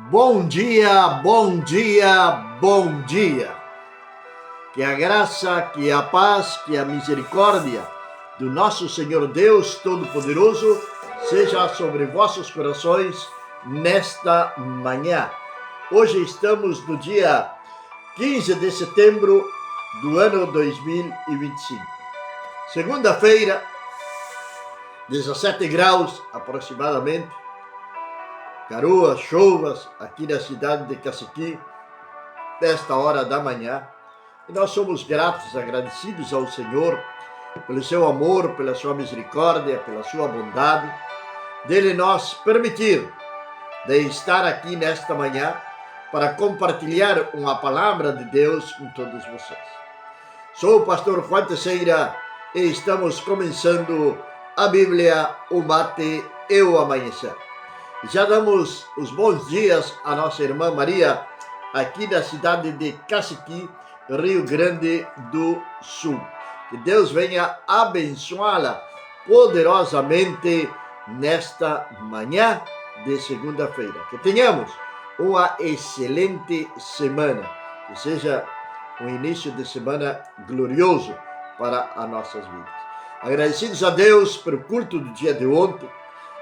Bom dia, bom dia, bom dia. Que a graça, que a paz, que a misericórdia do nosso Senhor Deus Todo-Poderoso seja sobre vossos corações nesta manhã. Hoje estamos no dia 15 de setembro do ano 2025. Segunda-feira, 17 graus aproximadamente. Garoas, chuvas aqui na cidade de Cacequi, nesta hora da manhã. E nós somos gratos, agradecidos ao Senhor pelo seu amor, pela sua misericórdia, pela sua bondade, dele nos permitir de estar aqui nesta manhã para compartilhar uma palavra de Deus com todos vocês. Sou o pastor Juan Teixeira e estamos começando a Bíblia, o mate e o amanhecer. Já damos os bons dias à nossa irmã Maria, aqui da cidade de Cacequi, Rio Grande do Sul. Que Deus venha abençoá-la poderosamente nesta manhã de segunda-feira. Que tenhamos uma excelente semana, que seja um início de semana glorioso para as nossas vidas. Agradecidos a Deus pelo culto do dia de ontem,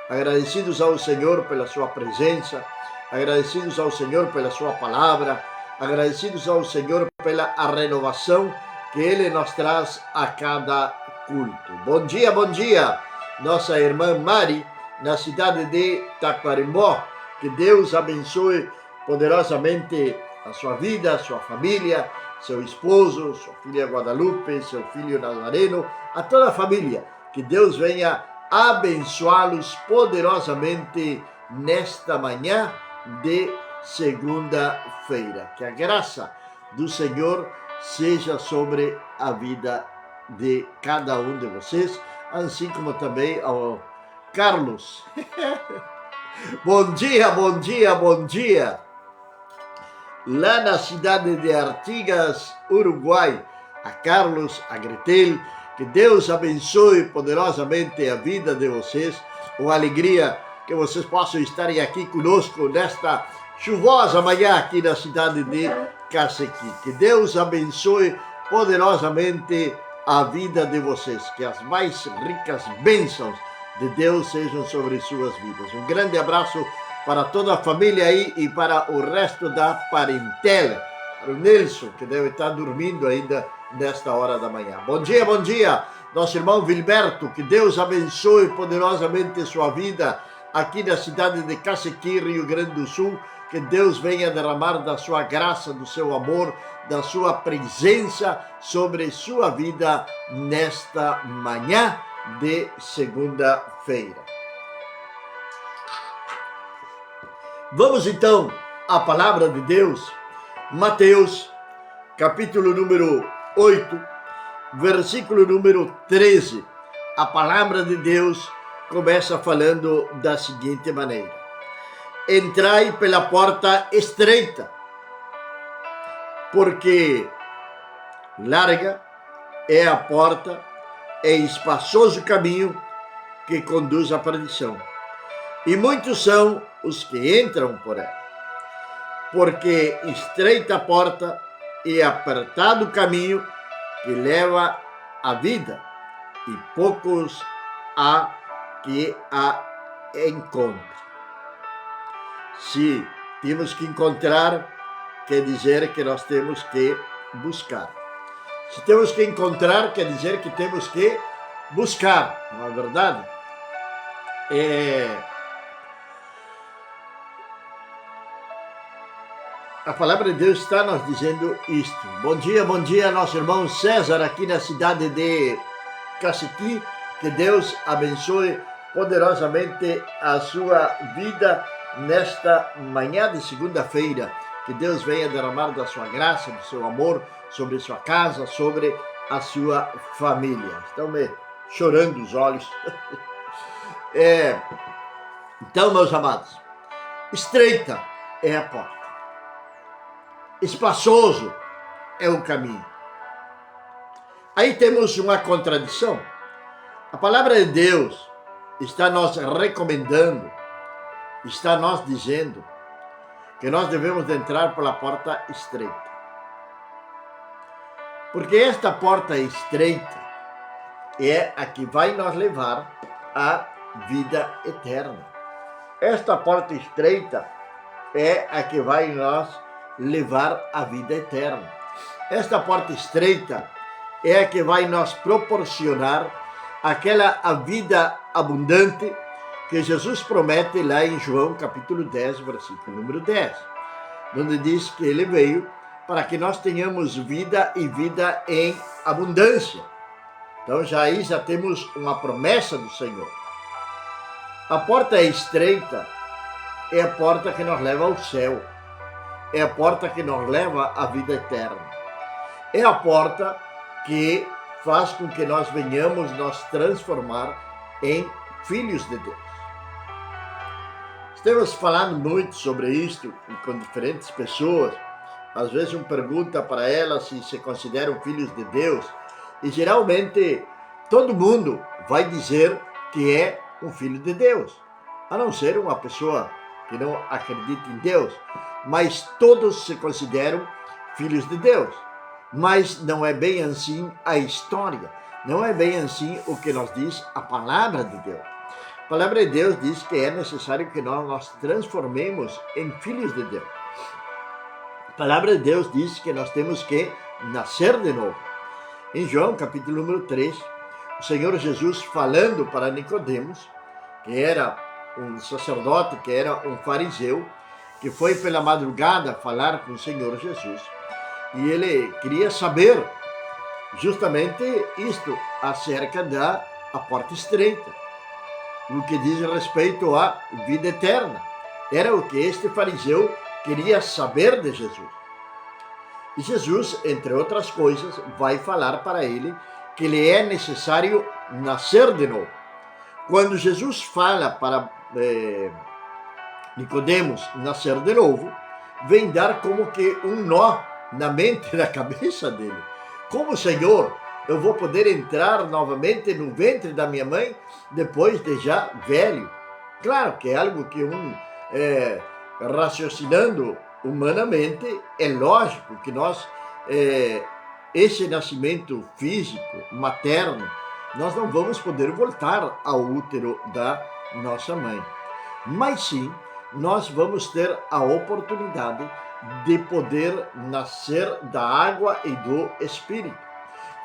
agradecidos ao Senhor pela sua presença, agradecidos ao Senhor pela sua palavra, agradecidos ao Senhor pela renovação que Ele nos traz a cada culto. Bom dia, nossa irmã Mari, na cidade de Taquarembó. Que Deus abençoe poderosamente a sua vida, a sua família, seu esposo, sua filha Guadalupe, seu filho Nazareno, a toda a família. Que Deus venha abençoá-los poderosamente nesta manhã de segunda-feira. Que a graça do Senhor seja sobre a vida de cada um de vocês, assim como também ao Carlos. Bom dia. Lá na cidade de Artigas, Uruguai, a Carlos, a Gretel. Que Deus abençoe poderosamente a vida de vocês. Uma alegria que vocês possam estar aqui conosco nesta chuvosa manhã aqui na cidade de Cacequi. Que Deus abençoe poderosamente a vida de vocês. Que as mais ricas bênçãos de Deus sejam sobre suas vidas. Um grande abraço para toda a família aí e para o resto da parentela. Para o Nelson, que deve estar dormindo ainda nesta hora da manhã. Bom dia, nosso irmão Vilberto, que Deus abençoe poderosamente sua vida aqui na cidade de Cacequi, Rio Grande do Sul. Que Deus venha derramar da sua graça, do seu amor, da sua presença sobre sua vida nesta manhã de segunda-feira. Vamos então à palavra de Deus, Mateus, capítulo número 8, versículo número 13. A palavra de Deus começa falando da seguinte maneira: entrai pela porta estreita, porque larga é a porta, é espaçoso o caminho que conduz à perdição, e muitos são os que entram por ela. Porque estreita a porta e apertado o caminho que leva à vida, e poucos há que a encontrem. Se temos que encontrar, quer dizer que nós temos que buscar. Se temos que encontrar, quer dizer que temos que buscar, não é verdade? A palavra de Deus está nos dizendo isto. Bom dia, nosso irmão César, aqui na cidade de Cacequi. Que Deus abençoe poderosamente a sua vida nesta manhã de segunda-feira. Que Deus venha derramar da sua graça, do seu amor sobre sua casa, sobre a sua família. Estão me chorando os olhos. Então, meus amados, estreita é a porta, espaçoso é o caminho. Aí temos uma contradição. A palavra de Deus está nos recomendando, está nos dizendo que nós devemos de entrar pela porta estreita. Porque esta porta estreita é a que vai nos levar à vida eterna. Esta porta estreita é a que vai nos levar à vida eterna. Esta porta estreita é a que vai nos proporcionar a vida abundante que Jesus promete lá em João capítulo 10, versículo número 10, onde diz que ele veio para que nós tenhamos vida e vida em abundância. Então já temos uma promessa do Senhor. A porta estreita é a porta que nos leva ao céu. É a porta que nos leva à vida eterna. É a porta que faz com que nós venhamos nos transformar em filhos de Deus. Estamos falando muito sobre isto com diferentes pessoas. Às vezes pergunta para elas se consideram filhos de Deus. E geralmente todo mundo vai dizer que é um filho de Deus. A não ser uma pessoa que não acredita em Deus. Mas todos se consideram filhos de Deus. Mas não é bem assim a história. Não é bem assim o que nos diz a palavra de Deus. A palavra de Deus diz que é necessário que nós nos transformemos em filhos de Deus. A palavra de Deus diz que nós temos que nascer de novo. Em João, capítulo número 3, o Senhor Jesus falando para Nicodemos, que era um sacerdote, que era um fariseu, que foi pela madrugada falar com o Senhor Jesus. E ele queria saber justamente isto, acerca da porta estreita, o que diz respeito à vida eterna. Era o que este fariseu queria saber de Jesus. E Jesus, entre outras coisas, vai falar para ele que lhe é necessário nascer de novo. Quando Jesus fala para Nicodemos nascer de novo, vem dar como que um nó na mente e na cabeça dele. Como, Senhor, eu vou poder entrar novamente no ventre da minha mãe depois de já velho? Claro que é algo que raciocinando humanamente, é lógico que nós, esse nascimento físico, materno, nós não vamos poder voltar ao útero da nossa mãe. Mas sim, nós vamos ter a oportunidade de poder nascer da água e do Espírito.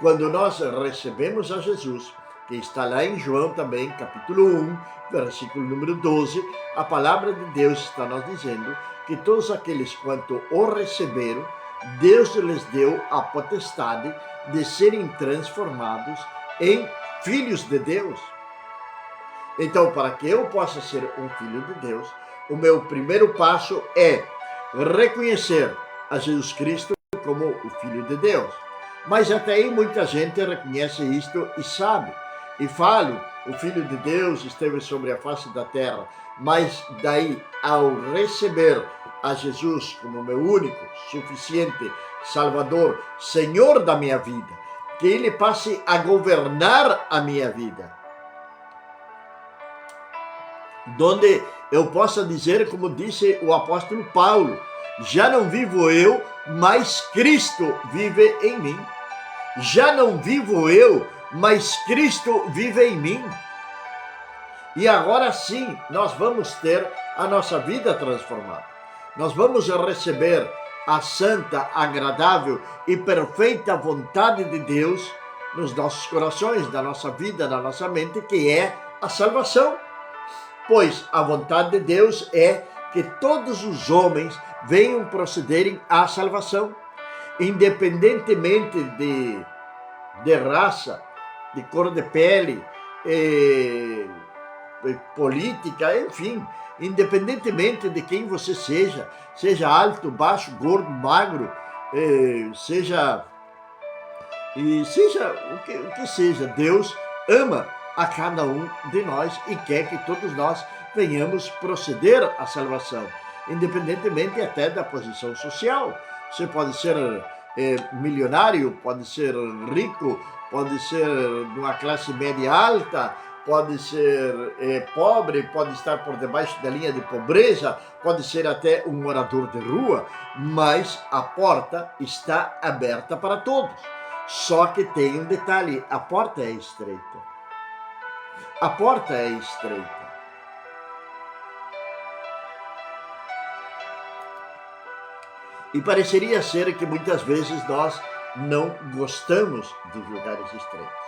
Quando nós recebemos a Jesus, que está lá em João também, capítulo 1, versículo número 12, a palavra de Deus está nos dizendo que todos aqueles quanto o receberam, Deus lhes deu a potestade de serem transformados em filhos de Deus. Então, para que eu possa ser um filho de Deus, o meu primeiro passo é reconhecer a Jesus Cristo como o Filho de Deus. Mas até aí muita gente reconhece isto e sabe. E fala, o Filho de Deus esteve sobre a face da terra. Mas daí, ao receber a Jesus como meu único, suficiente Salvador, Senhor da minha vida, que Ele passe a governar a minha vida, donde eu possa dizer, como disse o apóstolo Paulo, já não vivo eu, mas Cristo vive em mim. Já não vivo eu, mas Cristo vive em mim. E agora sim, nós vamos ter a nossa vida transformada. Nós vamos receber a santa, agradável e perfeita vontade de Deus nos nossos corações, na nossa vida, na nossa mente, que é a salvação. Pois a vontade de Deus é que todos os homens venham procederem à salvação, independentemente de raça, de cor de pele, política, enfim, independentemente de quem você seja alto, baixo, gordo, magro, seja o que seja, Deus ama a cada um de nós e quer que todos nós venhamos proceder à salvação, independentemente até da posição social. Você pode ser milionário, pode ser rico, pode ser de uma classe média alta, pode ser pobre, pode estar por debaixo da linha de pobreza, pode ser até um morador de rua, mas a porta está aberta para todos. Só que tem um detalhe, a porta é estreita. A porta é estreita. E pareceria ser que muitas vezes nós não gostamos dos lugares estreitos.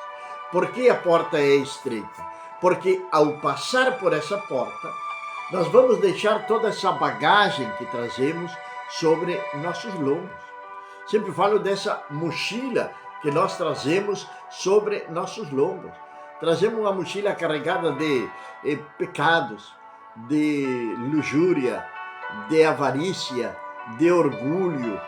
Por que a porta é estreita? Porque ao passar por essa porta, nós vamos deixar toda essa bagagem que trazemos sobre nossos lombos. Sempre falo dessa mochila que nós trazemos sobre nossos lombos. Trazemos uma mochila carregada de pecados, de luxúria, de avarícia, de orgulho,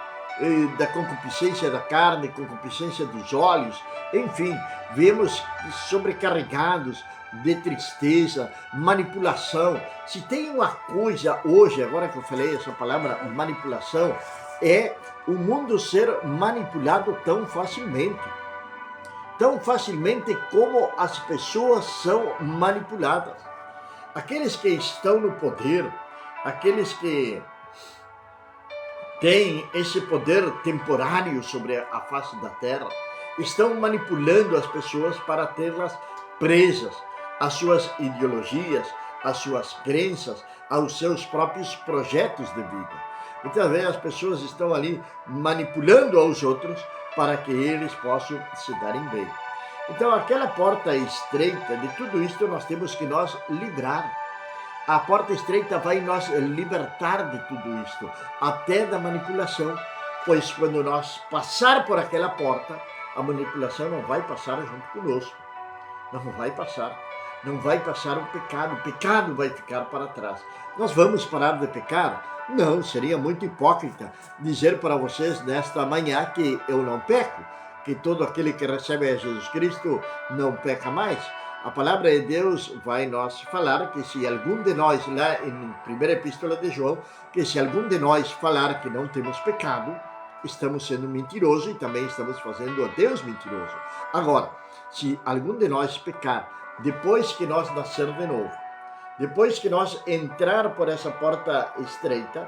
da concupiscência da carne, concupiscência dos olhos, enfim, vemos sobrecarregados de tristeza, manipulação. Se tem uma coisa hoje, agora que eu falei essa palavra manipulação, é o mundo ser manipulado tão facilmente como as pessoas são manipuladas. Aqueles que estão no poder, aqueles que têm esse poder temporário sobre a face da terra, estão manipulando as pessoas para tê-las presas às suas ideologias, às suas crenças, aos seus próprios projetos de vida. Muitas vezes as pessoas estão ali manipulando aos outros para que eles possam se darem bem. Então, aquela porta estreita, de tudo isso nós temos que nos livrar. A porta estreita vai nos libertar de tudo isto, até da manipulação, pois quando nós passar por aquela porta, a manipulação não vai passar junto conosco. Não vai passar. Não vai passar o pecado vai ficar para trás. Nós vamos parar de pecar? Não, seria muito hipócrita dizer para vocês nesta manhã que eu não peco, que todo aquele que recebe a Jesus Cristo não peca mais. A palavra de Deus vai nos falar que se algum de nós, lá em primeira epístola de João, que se algum de nós falar que não temos pecado, estamos sendo mentirosos e também estamos fazendo a Deus mentiroso. Agora, se algum de nós pecar, depois que nós nascer de novo, depois que nós entrar por essa porta estreita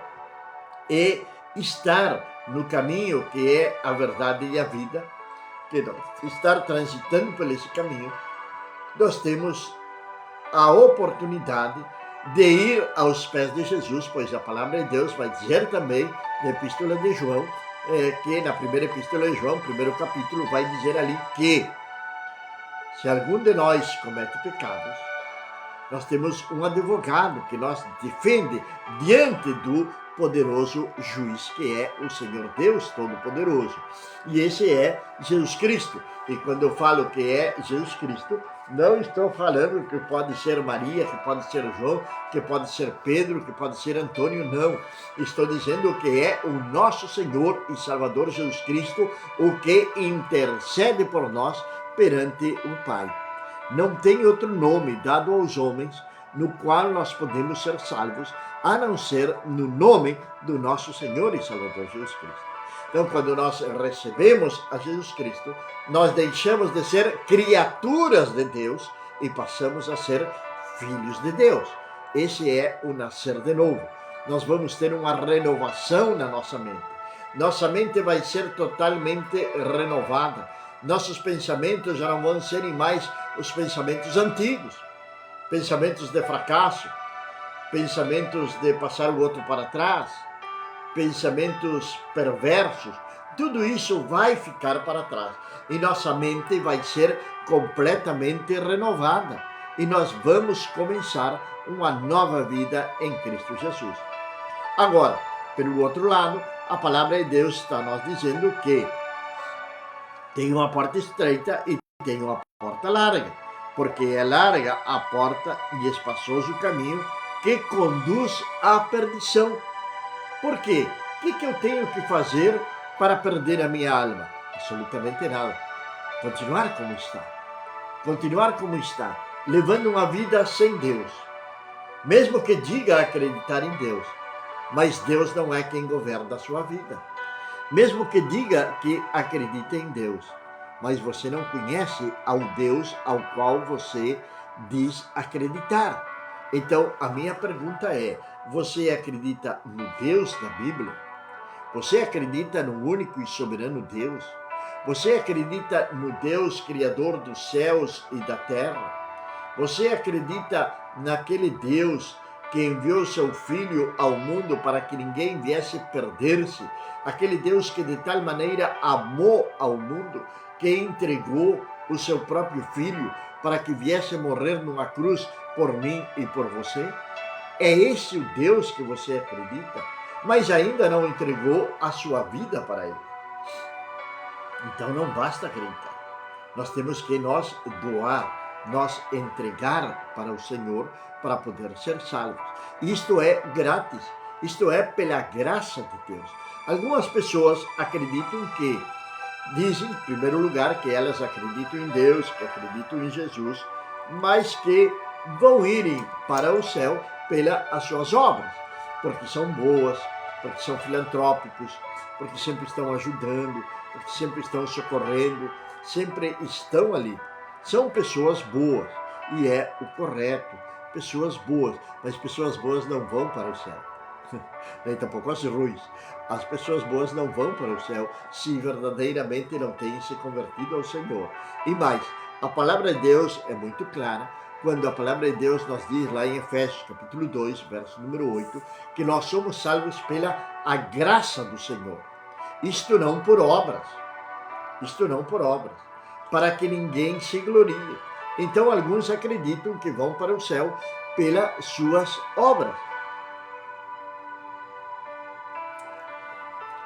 e estar no caminho que é a verdade e a vida, que nós estar transitando por esse caminho, nós temos a oportunidade de ir aos pés de Jesus, pois a palavra de Deus vai dizer também na epístola de João, que na primeira epístola de João, primeiro capítulo, vai dizer ali que se algum de nós comete pecados, nós temos um advogado que nos defende diante do poderoso juiz, que é o Senhor Deus Todo-Poderoso. E esse é Jesus Cristo. E quando eu falo que é Jesus Cristo, não estou falando que pode ser Maria, que pode ser João, que pode ser Pedro, que pode ser Antônio, não. Estou dizendo que é o nosso Senhor e Salvador Jesus Cristo, o que intercede por nós perante o Pai. Não tem outro nome dado aos homens no qual nós podemos ser salvos, a não ser no nome do nosso Senhor e Salvador Jesus Cristo. Então, quando nós recebemos a Jesus Cristo, nós deixamos de ser criaturas de Deus e passamos a ser filhos de Deus. Esse é o nascer de novo. Nós vamos ter uma renovação na nossa mente. Nossa mente vai ser totalmente renovada. Nossos pensamentos já não vão serem mais os pensamentos antigos. Pensamentos de fracasso, pensamentos de passar o outro para trás, pensamentos perversos, tudo isso vai ficar para trás. E nossa mente vai ser completamente renovada. E nós vamos começar uma nova vida em Cristo Jesus. Agora, pelo outro lado, a palavra de Deus está nos dizendo que tem uma porta estreita e tem uma porta larga. Porque é larga a porta e espaçoso o caminho que conduz à perdição. Por quê? O que eu tenho que fazer para perder a minha alma? Absolutamente nada. Continuar como está. Continuar como está, levando uma vida sem Deus. Mesmo que diga acreditar em Deus, mas Deus não é quem governa a sua vida. Mesmo que diga que acredita em Deus, mas você não conhece ao Deus ao qual você diz acreditar. Então, a minha pergunta é: você acredita no Deus da Bíblia? Você acredita no único e soberano Deus? Você acredita no Deus criador dos céus e da terra? Você acredita naquele Deus que enviou seu Filho ao mundo para que ninguém viesse perder-se? Aquele Deus que de tal maneira amou ao mundo que entregou o seu próprio Filho para que viesse morrer numa cruz por mim e por você? É esse o Deus que você acredita, mas ainda não entregou a sua vida para ele. Então não basta acreditar. Nós temos que doar, nós entregar para o Senhor para poder ser salvos. Isto é grátis, isto é pela graça de Deus. Algumas pessoas acreditam que, dizem, em primeiro lugar, que elas acreditam em Deus, que acreditam em Jesus, mas que vão irem para o céu pelas suas obras, porque são boas, porque são filantrópicos, porque sempre estão ajudando, porque sempre estão socorrendo, sempre estão ali. São pessoas boas, e é o correto, pessoas boas, mas pessoas boas não vão para o céu. Nem tampouco as ruins. As pessoas boas não vão para o céu se verdadeiramente não têm se convertido ao Senhor. E mais, a palavra de Deus é muito clara, quando a palavra de Deus nos diz lá em Efésios capítulo 2, verso número 8, que nós somos salvos pela a graça do Senhor. Isto não por obras, para que ninguém se glorie. Então alguns acreditam que vão para o céu pelas suas obras.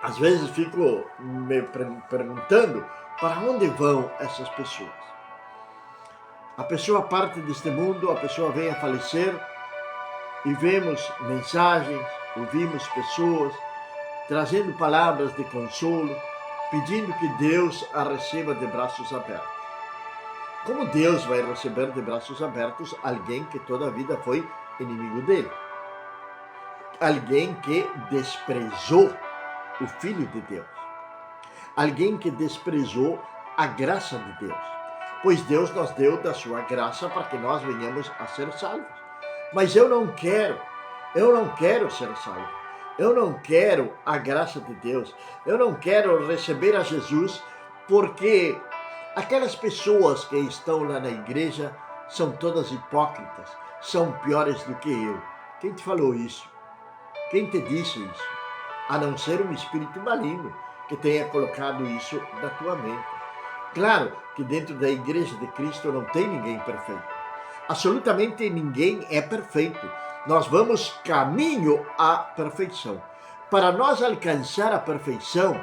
Às vezes fico me perguntando para onde vão essas pessoas. A pessoa parte deste mundo, a pessoa vem a falecer e vemos mensagens, ouvimos pessoas trazendo palavras de consolo, pedindo que Deus a receba de braços abertos. Como Deus vai receber de braços abertos alguém que toda a vida foi inimigo dele? Alguém que desprezou o Filho de Deus. Alguém que desprezou a graça de Deus. Pois Deus nos deu da sua graça para que nós venhamos a ser salvos. Mas eu não quero ser salvo. Eu não quero a graça de Deus. Eu não quero receber a Jesus porque aquelas pessoas que estão lá na igreja são todas hipócritas, são piores do que eu. Quem te falou isso? Quem te disse isso? A não ser um espírito maligno que tenha colocado isso na tua mente. Claro que dentro da igreja de Cristo não tem ninguém perfeito. Absolutamente ninguém é perfeito. Nós vamos caminho à perfeição. Para nós alcançar a perfeição,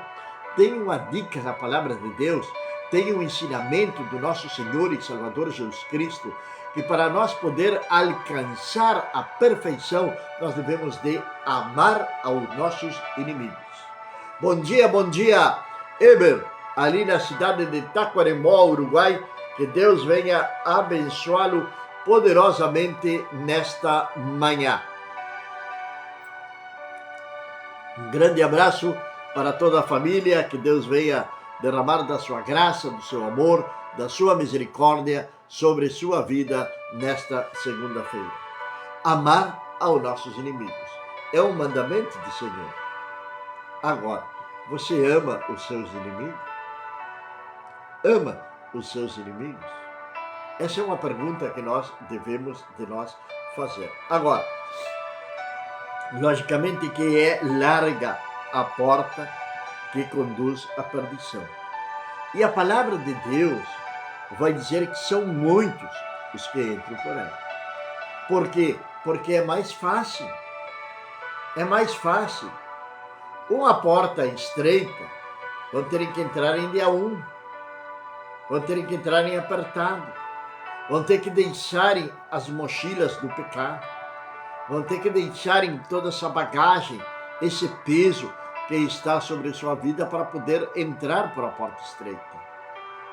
tem uma dica na palavra de Deus, tem um ensinamento do nosso Senhor e Salvador Jesus Cristo, que para nós poder alcançar a perfeição, nós devemos de amar aos nossos inimigos. Bom dia, Eber, ali na cidade de Taquarembó, Uruguai, que Deus venha abençoá-lo poderosamente nesta manhã. Um grande abraço para toda a família, que Deus venha derramar da sua graça, do seu amor, da sua misericórdia sobre sua vida nesta segunda-feira. Amar aos nossos inimigos é um mandamento do Senhor. Agora, você ama os seus inimigos? Ama os seus inimigos? Essa é uma pergunta que nós devemos fazer. Agora, logicamente que é larga a porta que conduz à perdição. E a palavra de Deus vai dizer que são muitos os que entram por ela. Por quê? Porque é mais fácil. É mais fácil. Uma porta estreita, vão ter que entrar em dia 1. Vão ter que entrar em apertado. Vão ter que deixarem as mochilas do pecado. Vão ter que deixarem toda essa bagagem, esse peso que está sobre sua vida para poder entrar por a porta estreita.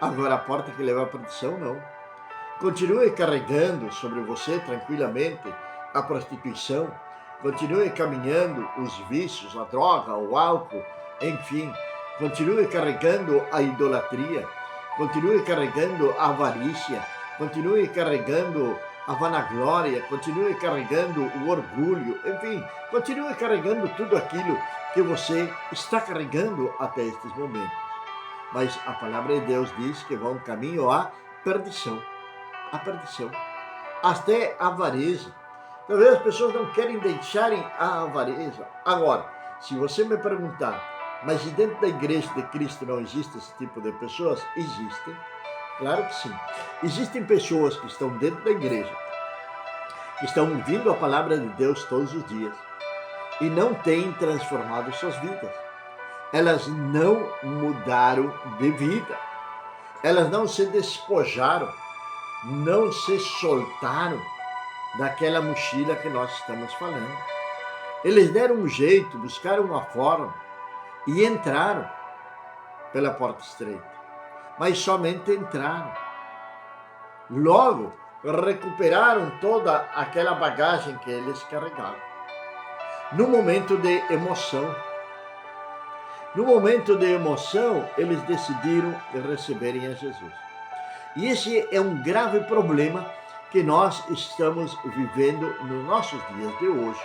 Agora, a porta que leva à perdição, não. Continue carregando sobre você tranquilamente a prostituição. Continue caminhando os vícios, a droga, o álcool, enfim. Continue carregando a idolatria. Continue carregando a avarícia. Continue carregando a vanagloria, continue carregando o orgulho, enfim, continue carregando tudo aquilo que você está carregando até estes momentos. Mas a palavra de Deus diz que vão caminho à perdição, até a avareza. Talvez as pessoas não querem deixarem a avareza. Agora, se você me perguntar, mas dentro da igreja de Cristo não existe esse tipo de pessoas? Existem, claro que sim. Existem pessoas que estão dentro da igreja, que estão ouvindo a palavra de Deus todos os dias e não têm transformado suas vidas. Elas não mudaram de vida. Elas não se despojaram, não se soltaram daquela mochila que nós estamos falando. Eles deram um jeito, buscaram uma forma e entraram pela porta estreita. Mas somente entraram. Logo, recuperaram toda aquela bagagem que eles carregavam. No momento de emoção, eles decidiram receberem a Jesus. E esse é um grave problema que nós estamos vivendo nos nossos dias de hoje.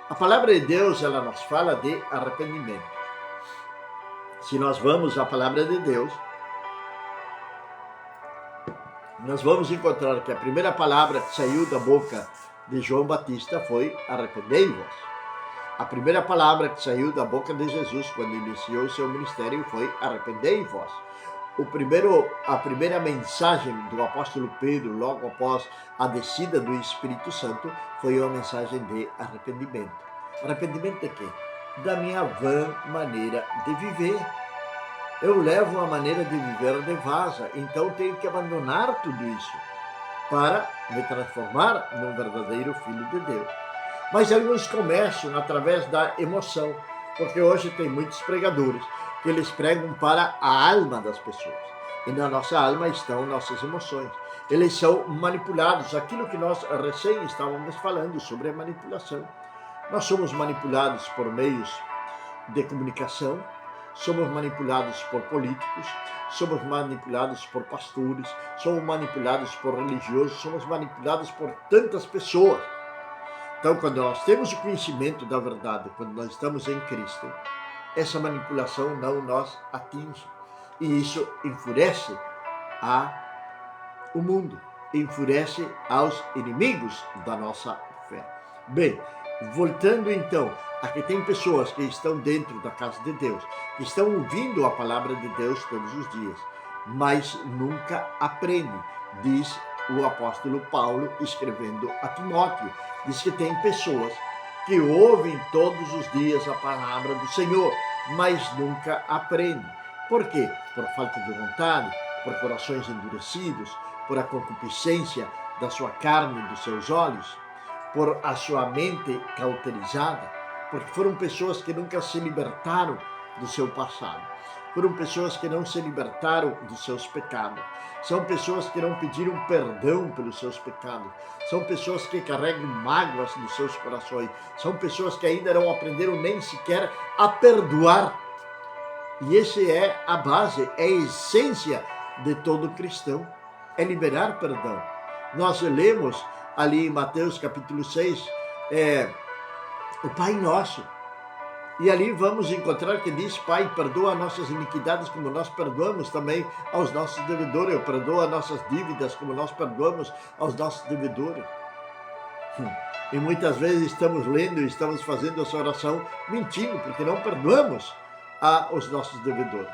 A palavra de Deus, ela nos fala de arrependimento. Se nós vamos à palavra de Deus, nós vamos encontrar que a primeira palavra que saiu da boca de João Batista foi arrependei-vos. A primeira palavra que saiu da boca de Jesus quando iniciou o seu ministério foi arrependei-vos. A primeira mensagem do apóstolo Pedro, logo após a descida do Espírito Santo, foi uma mensagem de arrependimento. Arrependimento de quê? Da minha vã maneira de viver. Eu levo uma maneira de viver devassa, então tenho que abandonar tudo isso para me transformar num verdadeiro filho de Deus. Mas alguns começam através da emoção, porque hoje tem muitos pregadores que eles pregam para a alma das pessoas. E na nossa alma estão nossas emoções. Eles são manipulados. Aquilo que nós recém estávamos falando sobre a manipulação. Nós somos manipulados por meios de comunicação, somos manipulados por políticos, somos manipulados por pastores, somos manipulados por religiosos, somos manipulados por tantas pessoas. Então, quando nós temos o conhecimento da verdade, quando nós estamos em Cristo, essa manipulação não nos atinge. E isso enfurece o mundo, enfurece aos inimigos da nossa fé. Bem, voltando então, aqui tem pessoas que estão dentro da casa de Deus, que estão ouvindo a palavra de Deus todos os dias, mas nunca aprendem, diz o apóstolo Paulo escrevendo a Timóteo. Diz que tem pessoas que ouvem todos os dias a palavra do Senhor, mas nunca aprendem. Por quê? Por falta de vontade, por corações endurecidos, por a concupiscência da sua carne e dos seus olhos, por a sua mente cauterizada, porque foram pessoas que nunca se libertaram do seu passado, foram pessoas que não se libertaram dos seus pecados, são pessoas que não pediram perdão pelos seus pecados, são pessoas que carregam mágoas nos seus corações, são pessoas que ainda não aprenderam nem sequer a perdoar. E essa é a base, é a essência de todo cristão, é liberar perdão. Nós lemos ali em Mateus capítulo 6, o Pai Nosso. E ali vamos encontrar que diz, Pai, perdoa nossas iniquidades como nós perdoamos também aos nossos devedores. Eu perdoo as nossas dívidas como nós perdoamos aos nossos devedores. E muitas vezes estamos lendo e estamos fazendo essa oração mentindo, porque não perdoamos aos nossos devedores.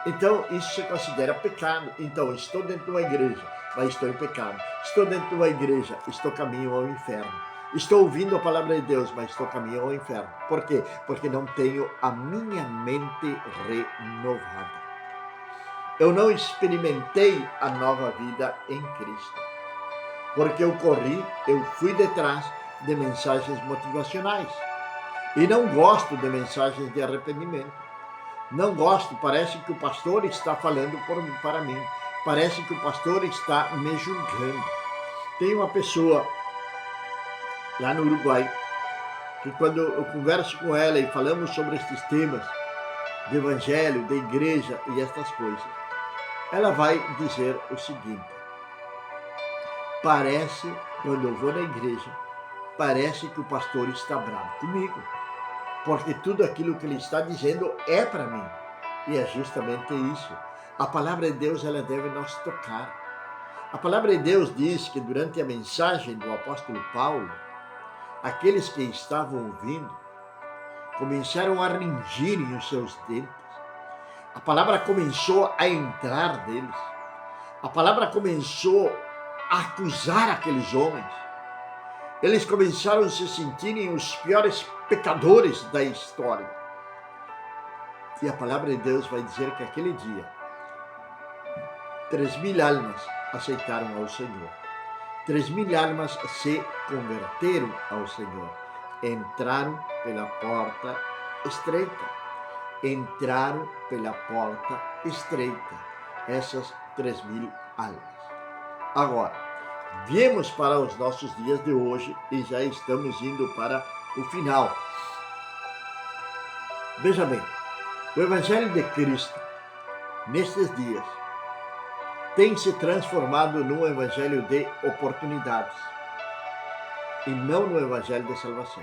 Então, isso se considera pecado. Então, estou dentro de uma igreja, mas estou em pecado. Estou dentro de uma igreja, estou caminho ao inferno. Estou ouvindo a palavra de Deus, mas estou caminho ao inferno. Por quê? Porque não tenho a minha mente renovada. Eu não experimentei a nova vida em Cristo. Porque eu fui detrás de mensagens motivacionais. E não gosto de mensagens de arrependimento. Não gosto, parece que o pastor está falando para mim. Parece que o pastor está me julgando. Tem uma pessoa lá no Uruguai, que quando eu converso com ela e falamos sobre estes temas de evangelho, de igreja e estas coisas, ela vai dizer o seguinte: parece, quando eu vou na igreja, parece que o pastor está bravo comigo, porque tudo aquilo que ele está dizendo é para mim. E é justamente isso. A palavra de Deus, ela deve nos tocar. A palavra de Deus diz que durante a mensagem do apóstolo Paulo, aqueles que estavam ouvindo começaram a ringirem os seus dentes. A palavra começou a entrar deles. A palavra começou a acusar aqueles homens. Eles começaram a se sentirem os piores pecadores da história. E a palavra de Deus vai dizer que aquele dia, 3.000 almas aceitaram ao Senhor. 3.000 almas se converteram ao Senhor. Entraram pela porta estreita. Entraram pela porta estreita. Essas 3.000 almas. Agora, viemos para os nossos dias de hoje e já estamos indo para o final. Veja bem, o Evangelho de Cristo, nestes dias, tem se transformado num evangelho de oportunidades e não no evangelho de salvação.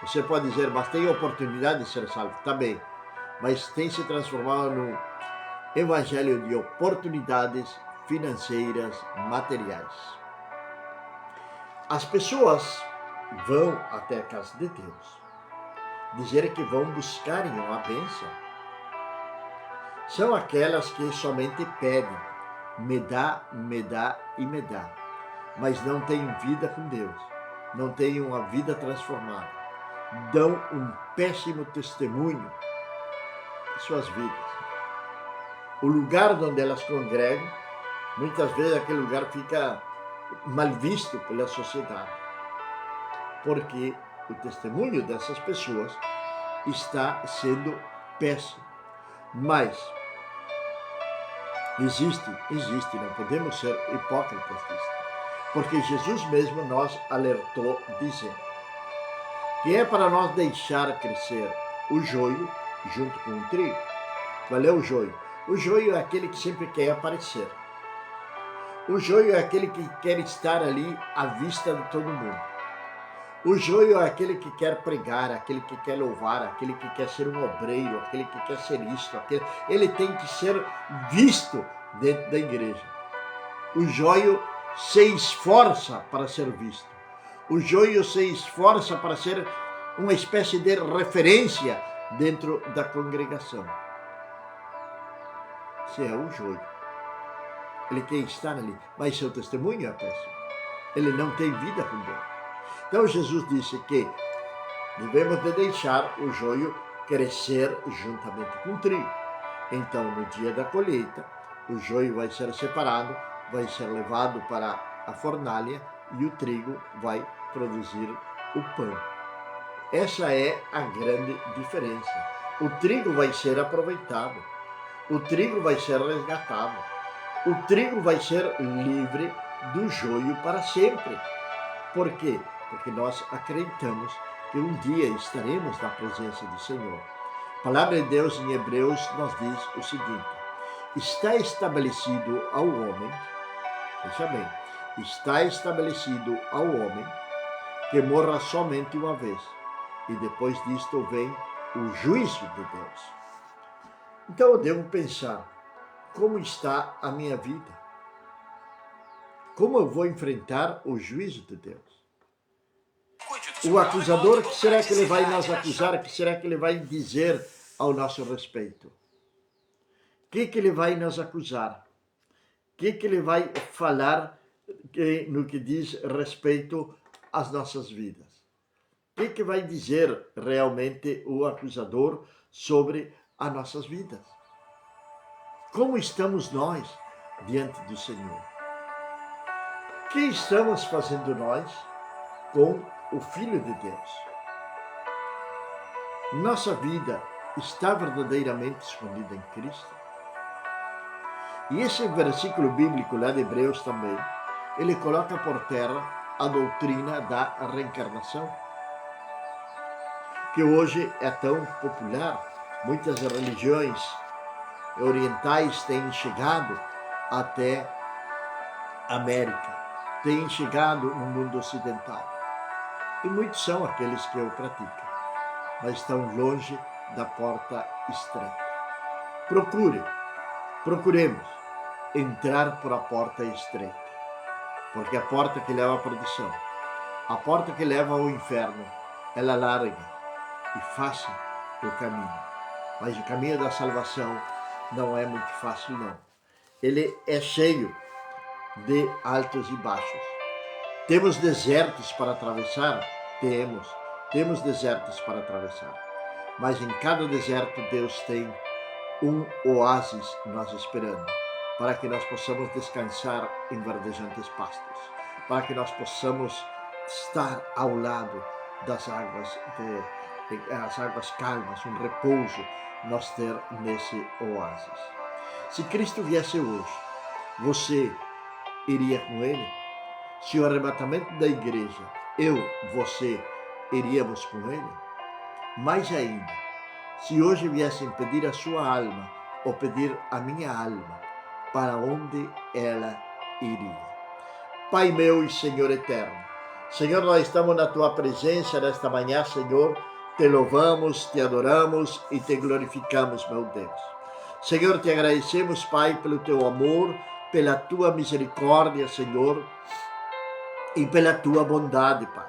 Você pode dizer, mas tem oportunidade de ser salvo? Tá bem, mas tem se transformado num evangelho de oportunidades financeiras, materiais. As pessoas vão até a casa de Deus, dizer que vão buscarem uma bênção. São aquelas que somente pedem, me dá e me dá, mas não têm vida com Deus, não têm uma vida transformada, dão um péssimo testemunho de suas vidas. O lugar onde elas congregam, muitas vezes aquele lugar fica mal visto pela sociedade, porque o testemunho dessas pessoas está sendo péssimo. Mas existe, não podemos ser hipócritas disso, porque Jesus mesmo nos alertou dizendo que é para nós deixar crescer o joio junto com o trigo. Qual é o joio? O joio é aquele que sempre quer aparecer. O joio é aquele que quer estar ali à vista de todo mundo. O joio é aquele que quer pregar, aquele que quer louvar, aquele que quer ser um obreiro, aquele que quer ser isto, ele tem que ser visto dentro da igreja. O joio se esforça para ser visto. O joio se esforça para ser uma espécie de referência dentro da congregação. Se é o joio. Ele quer estar ali, mas seu testemunho é péssimo. Ele não tem vida com Deus. Então Jesus disse que devemos de deixar o joio crescer juntamente com o trigo. Então, no dia da colheita, o joio vai ser separado, vai ser levado para a fornalha e o trigo vai produzir o pão. Essa é a grande diferença. O trigo vai ser aproveitado, o trigo vai ser resgatado, o trigo vai ser livre do joio para sempre. Por quê? Porque nós acreditamos que um dia estaremos na presença do Senhor. A palavra de Deus em Hebreus nos diz o seguinte: está estabelecido ao homem, veja bem, está estabelecido ao homem que morra somente uma vez, e depois disto vem o juízo de Deus. Então eu devo pensar, como está a minha vida? Como eu vou enfrentar o juízo de Deus? O acusador, que será que ele vai nos acusar? O que será que ele vai dizer ao nosso respeito? O que ele vai nos acusar? O que ele vai falar no que diz respeito às nossas vidas? O que vai dizer realmente o acusador sobre as nossas vidas? Como estamos nós diante do Senhor? O que estamos fazendo nós com o Filho de Deus? Nossa vida está verdadeiramente escondida em Cristo? E esse versículo bíblico lá de Hebreus também, ele coloca por terra a doutrina da reencarnação, que hoje é tão popular. Muitas religiões orientais têm chegado até América tem chegado no mundo ocidental. E muitos são aqueles que o praticam, mas estão longe da porta estreita. Procuremos entrar por a porta estreita, porque a porta que leva à perdição, a porta que leva ao inferno, ela é larga e fácil o caminho. Mas o caminho da salvação não é muito fácil, não. Ele é cheio de altos e baixos. Temos desertos para atravessar? Temos desertos para atravessar. Mas em cada deserto Deus tem um oásis nós esperando, para que nós possamos descansar em verdejantes pastos, para que nós possamos estar ao lado das águas, as águas calmas, um repouso nós ter nesse oásis. Se Cristo viesse hoje, você iria com Ele? Se o arrebatamento da igreja, você, iríamos com Ele? Mais ainda, se hoje viessem pedir a sua alma, ou pedir a minha alma, para onde ela iria? Pai meu e Senhor eterno, Senhor, nós estamos na Tua presença nesta manhã, Senhor, te louvamos, te adoramos e te glorificamos, meu Deus. Senhor, te agradecemos, Pai, pelo Teu amor, pela Tua misericórdia, Senhor, e pela Tua bondade, Pai.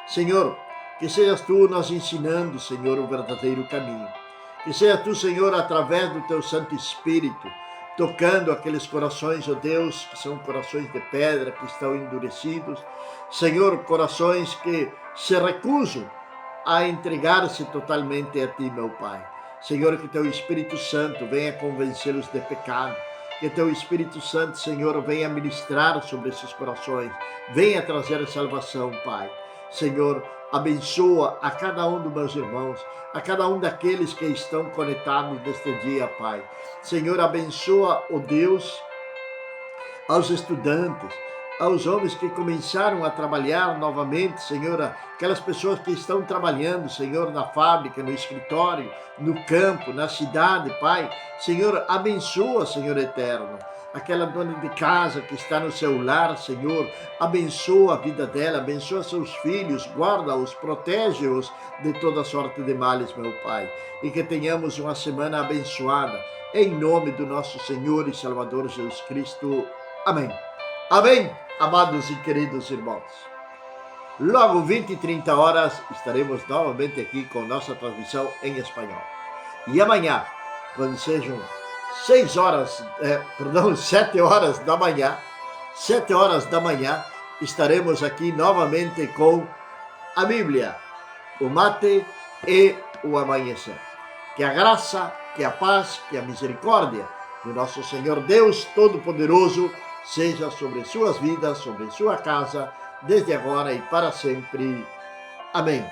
Senhor, que sejas Tu nos ensinando, Senhor, o verdadeiro caminho. Que seja Tu, Senhor, através do Teu Santo Espírito, tocando aqueles corações, ó Deus, que são corações de pedra, que estão endurecidos. Senhor, corações que se recusam a entregar-se totalmente a Ti, meu Pai. Senhor, que Teu Espírito Santo venha convencê-los de pecado. Que Teu Espírito Santo, Senhor, venha ministrar sobre esses corações. Venha trazer salvação, Pai. Senhor, abençoa a cada um dos meus irmãos, a cada um daqueles que estão conectados neste dia, Pai. Senhor, abençoa, ó Deus, aos estudantes, aos homens que começaram a trabalhar novamente, Senhor, aquelas pessoas que estão trabalhando, Senhor, na fábrica, no escritório, no campo, na cidade, Pai. Senhor, abençoa, Senhor eterno, aquela dona de casa que está no seu lar, Senhor, abençoa a vida dela, abençoa seus filhos, guarda-os, protege-os de toda sorte de males, meu Pai, e que tenhamos uma semana abençoada, em nome do nosso Senhor e Salvador Jesus Cristo. Amém. Amém, amados e queridos irmãos. Logo 20 e 30 horas estaremos novamente aqui com nossa transmissão em espanhol. E amanhã, quando sejam 7 horas da manhã, 7 horas da manhã, estaremos aqui novamente com a Bíblia, o mate e o amanhecer. Que a graça, que a paz, que a misericórdia do nosso Senhor Deus Todo-Poderoso seja sobre suas vidas, sobre sua casa, desde agora e para sempre. Amém.